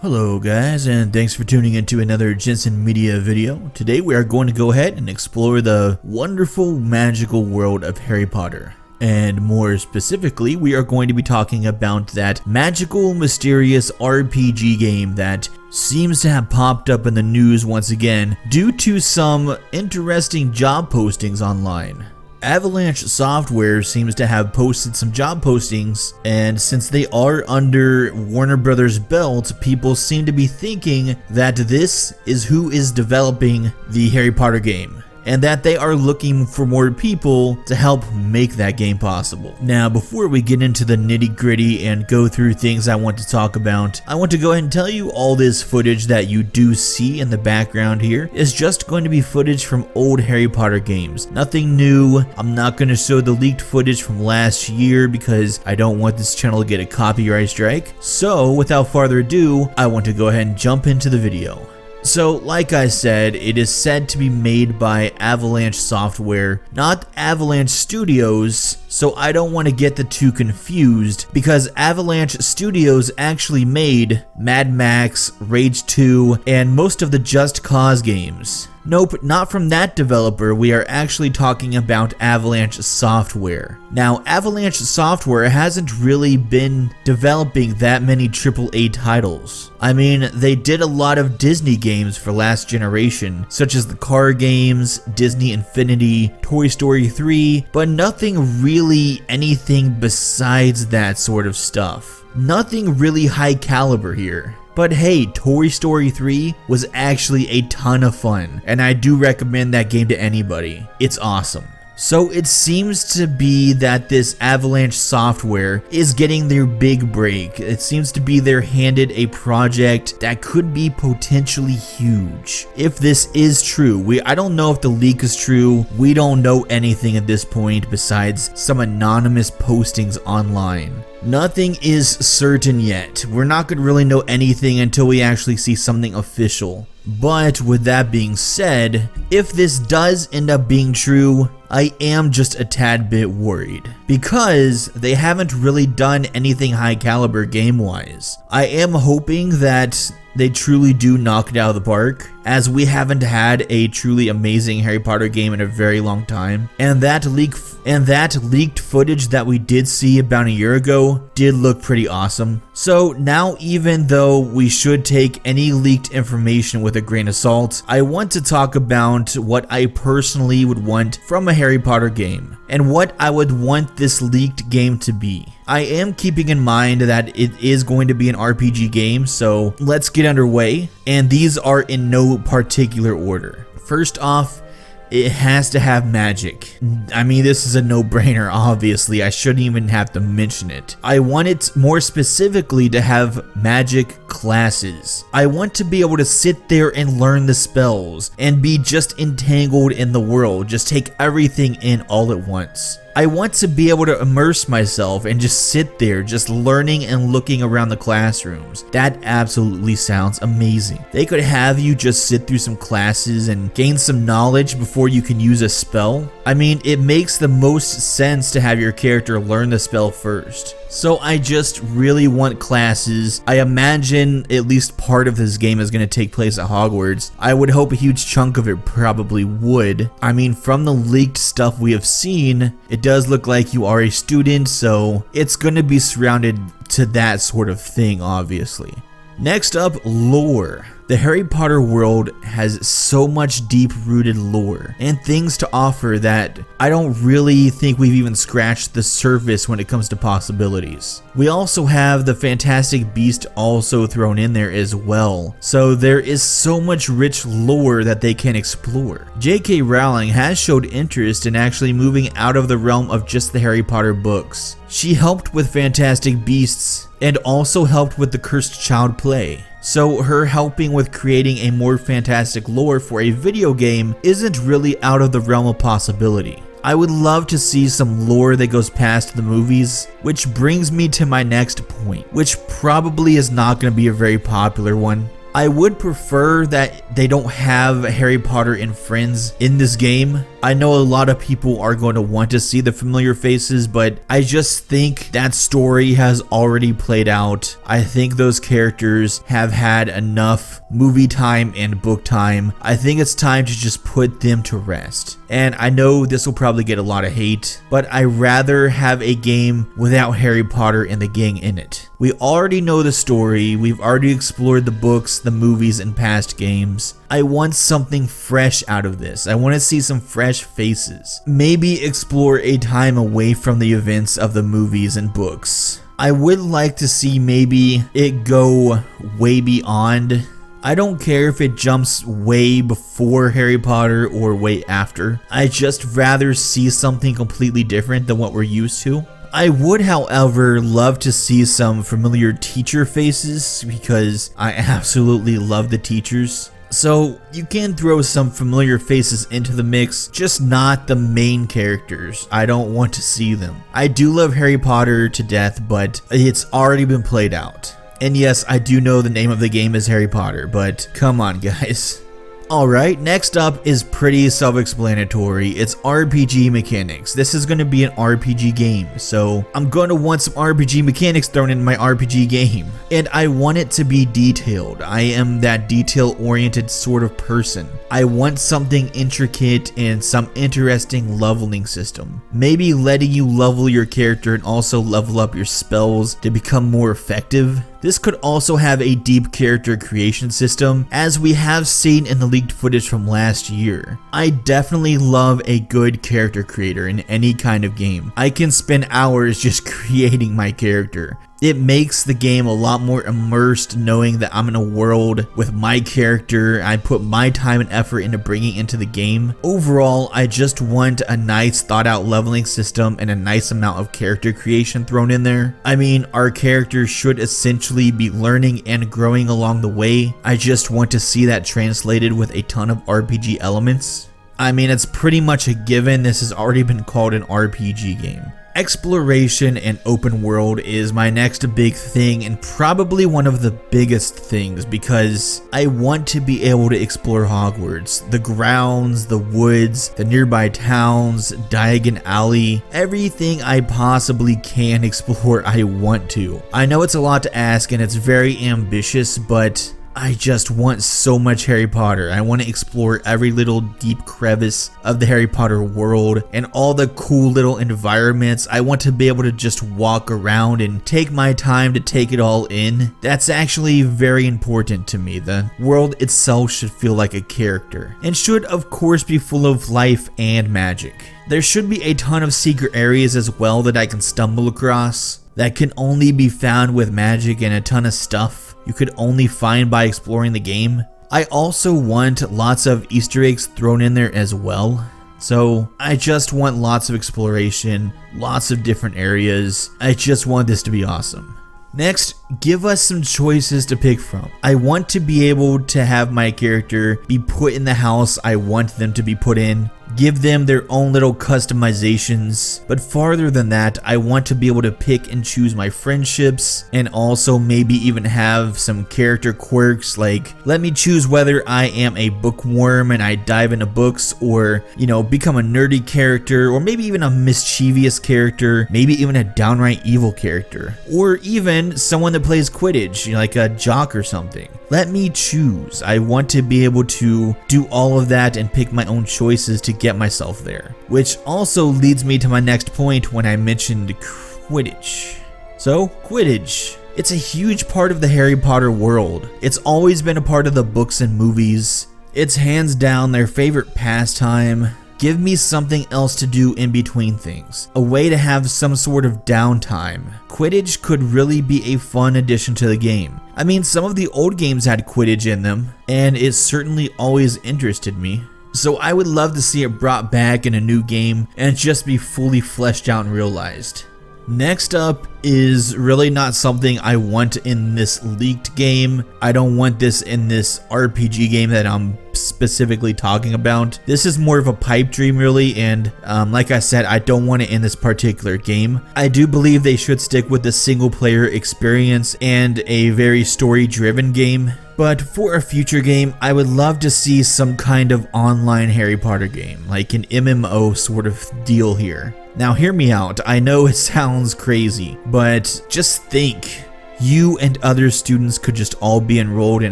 Hello guys, and thanks for tuning into another Jensen Media video. Today we are going to go ahead and explore the wonderful magical world of Harry Potter. And more specifically, we are going to be talking about that magical, mysterious RPG game that seems to have popped up in the news once again due to some interesting job postings online. Avalanche Software seems to have posted some job postings, and since they are under Warner Brothers' belt, people seem to be thinking that this is who is developing the Harry Potter game, and that they are looking for more people to help make that game possible. Now, before we get into the nitty-gritty and go through things I want to talk about, I want to go ahead and tell you all this footage that you do see in the background here is just going to be footage from old Harry Potter games. Nothing new. I'm not going to show the leaked footage from last year because I don't want this channel to get a copyright strike. So, without further ado, I want to go ahead and jump into the video. So, like I said, it is said to be made by Avalanche Software, not Avalanche Studios, so I don't want to get the two confused, because Avalanche Studios actually made Mad Max, Rage 2, and most of the Just Cause games. Nope, not from that developer. We are actually talking about Avalanche Software. Now, Avalanche Software hasn't really been developing that many AAA titles. I mean, they did a lot of Disney games for last generation, such as the car games, Disney Infinity, Toy Story 3, but nothing really anything besides that sort of stuff. Nothing really high caliber here. But hey, Toy Story 3 was actually a ton of fun, and I do recommend that game to anybody. It's awesome. So it seems to be that this Avalanche Software is getting their big break. It seems to be they're handed a project that could be potentially huge. If this is true, I don't know if the leak is true. We don't know anything at this point besides some anonymous postings online. Nothing is certain yet. We're not going to really know anything until we actually see something official. But with that being said, if this does end up being true, I am just a tad bit worried, because they haven't really done anything high caliber game wise. I am hoping that they truly do knock it out of the park, as we haven't had a truly amazing Harry Potter game in a very long time, and that leaked footage that we did see about a year ago did look pretty awesome. So now, even though we should take any leaked information with a grain of salt, I want to talk about what I personally would want from a Harry Potter game, and what I would want this leaked game to be. I am keeping in mind that it is going to be an RPG game, so let's get underway, and these are in no particular order. First off, it has to have magic. I mean, this is a no-brainer, obviously. I shouldn't even have to mention it. I want it more specifically to have magic classes. I want to be able to sit there and learn the spells and be just entangled in the world, just take everything in all at once. I want to be able to immerse myself and just sit there, just learning and looking around the classrooms. That absolutely sounds amazing. They could have you just sit through some classes and gain some knowledge before you can use a spell. I mean, it makes the most sense to have your character learn the spell first. So I just really want classes. I imagine at least part of this game is going to take place at Hogwarts. I would hope a huge chunk of it probably would. I mean, from the leaked stuff we have seen, it does look like you are a student, so it's going to be surrounded to that sort of thing, obviously. Next up, lore. The Harry Potter world has so much deep-rooted lore and things to offer that I don't really think we've even scratched the surface when it comes to possibilities. We also have the Fantastic Beast also thrown in there as well, so there is so much rich lore that they can explore. J.K. Rowling has showed interest in actually moving out of the realm of just the Harry Potter books. She helped with Fantastic Beasts and also helped with the Cursed Child play. So her helping with creating a more fantastic lore for a video game isn't really out of the realm of possibility. I would love to see some lore that goes past the movies, which brings me to my next point, which probably is not going to be a very popular one. I would prefer that they don't have Harry Potter and friends in this game. I know a lot of people are going to want to see the familiar faces, but I just think that story has already played out. I think those characters have had enough movie time and book time. I think it's time to just put them to rest. And I know this will probably get a lot of hate, but I rather have a game without Harry Potter and the gang in it. We already know the story, we've already explored the books, the movies, and past games. I want something fresh out of this. I want to see some fresh faces. Maybe explore a time away from the events of the movies and books. I would like to see maybe it go way beyond. I don't care if it jumps way before Harry Potter or way after. I just rather see something completely different than what we're used to. I would, however, love to see some familiar teacher faces because I absolutely love the teachers. So you can throw some familiar faces into the mix, just not the main characters. I don't want to see them. I do love Harry Potter to death, but it's already been played out. And yes, I do know the name of the game is Harry Potter, but come on guys. Alright, next up is pretty self-explanatory. It's RPG mechanics. This is going to be an RPG game, so I'm going to want some RPG mechanics thrown in my RPG game. And I want it to be detailed. I am that detail-oriented sort of person. I want something intricate and some interesting leveling system. Maybe letting you level your character and also level up your spells to become more effective. This could also have a deep character creation system, as we have seen in the leaked footage from last year. I definitely love a good character creator in any kind of game. I can spend hours just creating my character. It makes the game a lot more immersed knowing that I'm in a world with my character. I put my time and effort into bringing into the game. Overall, I just want a nice thought out leveling system and a nice amount of character creation thrown in there. I mean, our characters should essentially be learning and growing along the way. I just want to see that translated with a ton of RPG elements. I mean, it's pretty much a given. This has already been called an RPG game. Exploration and open world is my next big thing and probably one of the biggest things because I want to be able to explore Hogwarts, the grounds, the woods, the nearby towns, Diagon Alley, everything I possibly can explore. I want to. I know it's a lot to ask and it's very ambitious, but I just want so much Harry Potter. I want to explore every little deep crevice of the Harry Potter world and all the cool little environments. I want to be able to just walk around and take my time to take it all in. That's actually very important to me. The world itself should feel like a character and should of course be full of life and magic. There should be a ton of secret areas as well that I can stumble across that can only be found with magic and a ton of stuff you could only find by exploring the game. I also want lots of Easter eggs thrown in there as well. So I just want lots of exploration, lots of different areas. I just want this to be awesome. Next, give us some choices to pick from. I want to be able to have my character be put in the house I want them to be put in. Give them their own little customizations, but farther than that, I want to be able to pick and choose my friendships and also maybe even have some character quirks, like let me choose whether I am a bookworm and I dive into books, or become a nerdy character, or maybe even a mischievous character, maybe even a downright evil character, or even someone that plays Quidditch, like a jock or something. Let me choose. I want to be able to do all of that and pick my own choices to get myself there. Which also leads me to my next point when I mentioned Quidditch. So, Quidditch. It's a huge part of the Harry Potter world. It's always been a part of the books and movies. It's hands down their favorite pastime. Give me something else to do in between things. A way to have some sort of downtime. Quidditch could really be a fun addition to the game. I mean, some of the old games had Quidditch in them, and it certainly always interested me. So I would love to see it brought back in a new game and just be fully fleshed out and realized. Next up is really not something I want in this leaked game. I don't want this in this RPG game that I'm specifically talking about. This is more of a pipe dream really, and like I said, I don't want to end this particular game. I do believe they should stick with the single player experience and a very story driven game. But for a future game, I would love to see some kind of online Harry Potter game, like an MMO sort of deal here. Now hear me out, I know it sounds crazy, but just think. You and other students could just all be enrolled in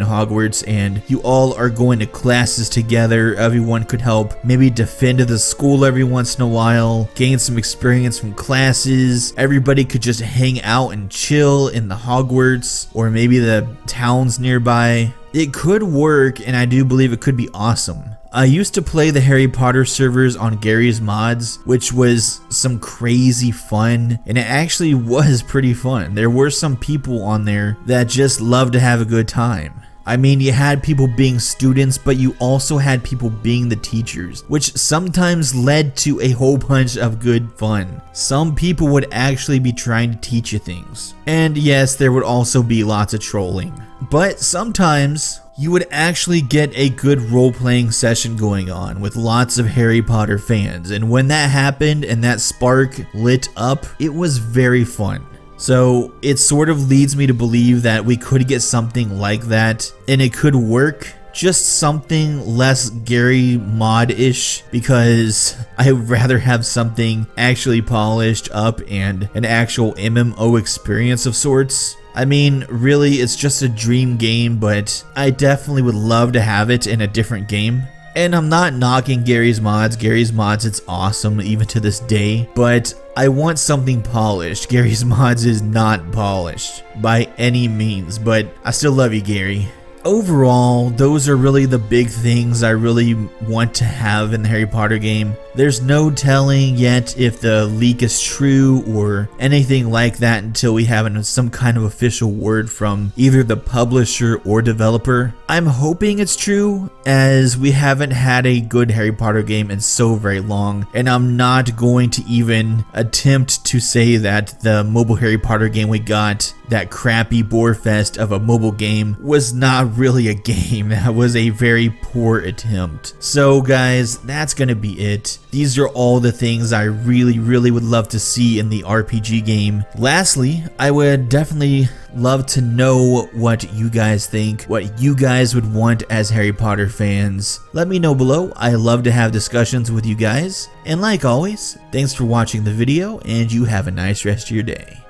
Hogwarts and you all are going to classes together. Everyone could help maybe defend the school every once in a while, gain some experience from classes. Everybody could just hang out and chill in the Hogwarts or maybe the towns nearby. It could work, and I do believe it could be awesome. I used to play the Harry Potter servers on Gary's Mods, which was some crazy fun, and it actually was pretty fun. There were some people on there that just loved to have a good time. I mean, you had people being students, but you also had people being the teachers, which sometimes led to a whole bunch of good fun. Some people would actually be trying to teach you things. And yes, there would also be lots of trolling. But sometimes you would actually get a good role-playing session going on with lots of Harry Potter fans, and when that happened and that spark lit up, it was very fun. So it sort of leads me to believe that we could get something like that, and it could work. Just something less Gary mod-ish, because I would rather have something actually polished up and an actual MMO experience of sorts. I mean, really, it's just a dream game, but I definitely would love to have it in a different game. And I'm not knocking Gary's Mods. Gary's Mods, it's awesome even to this day, but I want something polished. Gary's Mods is not polished by any means, but I still love you, Gary. Overall, those are really the big things I really want to have in the Harry Potter game. There's no telling yet if the leak is true or anything like that until we have some kind of official word from either the publisher or developer. I'm hoping it's true, as we haven't had a good Harry Potter game in so very long, and I'm not going to even attempt to say that the mobile Harry Potter game we got, that crappy bore fest of a mobile game, was not really a game. That was a very poor attempt. So guys, that's gonna be it. These are all the things I really would love to see in the RPG game. Lastly, I would definitely love to know what you guys think, what you guys would want as Harry Potter fans. Let me know below. I love to have discussions with you guys. And like always, thanks for watching the video, and you have a nice rest of your day.